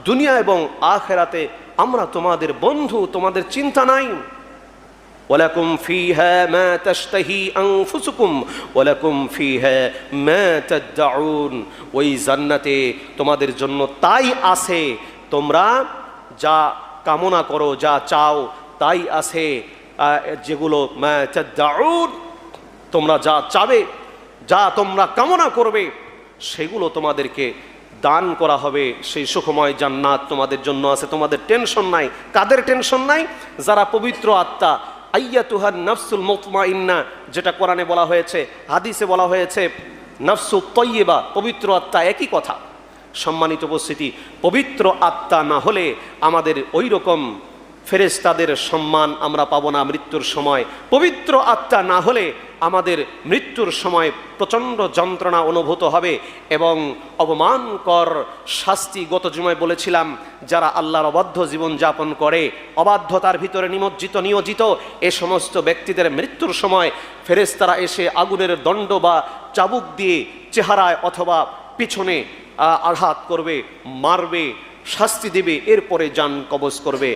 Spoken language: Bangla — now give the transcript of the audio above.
দুনিয়া এবং আখিরাতে আমরা তোমাদের বন্ধু, তোমাদের চিন্তা নাই। ওয়ালাকুম ফিহা মা তাশতাহি আনফুসুকুম ওয়ালাকুম ফিহা মা তাদউন, ওই জান্নাতে তোমাদের জন্য তাই আছে তোমরা যা কামনা করো, যা চাও তাই আছে, যেগুলো মা তাদউন, তোমরা যা চাবে, যা তোমরা কামনা করবে সেগুলো তোমাদেরকে দান করা হবে। সেই সুখময় জান্নাত তোমাদের জন্য আছে, তোমাদের টেনশন নাই। কাদের টেনশন নাই? যারা পবিত্র আত্মা, আইয়াতুহান নাফসুল মুতমাইন্না, যেটা কোরআনে বলা হয়েছে, হাদিসে বলা হয়েছে নাফসু তয়্যিবা, পবিত্র আত্মা, একই কথা। সম্মানিত উপস্থিতি, পবিত্র আত্মা না হলে আমাদের ওই রকম ফেরেশতাদের সম্মান আমরা পাবো না মৃত্যুর সময়। পবিত্র আত্মা না হলে আমাদের মৃত্যুর সময় প্রচণ্ড যন্ত্রণা অনুভূত হবে এবং অপমানকর শাস্তি। গত জুমায় বলেছিলাম, যারা আল্লাহর অবাধ্য জীবন যাপন করে, অবাধ্যতার ভিতরে নিয়োজিত এ সমস্ত ব্যক্তিদের মৃত্যুর সময় ফেরেশতারা এসে আগুনের দণ্ড বা চাবুক দিয়ে চেহারায় অথবা পিছনে আঘাত করবে, মারবে, শাস্তি দেবে, এরপরে জান কবজ করবে।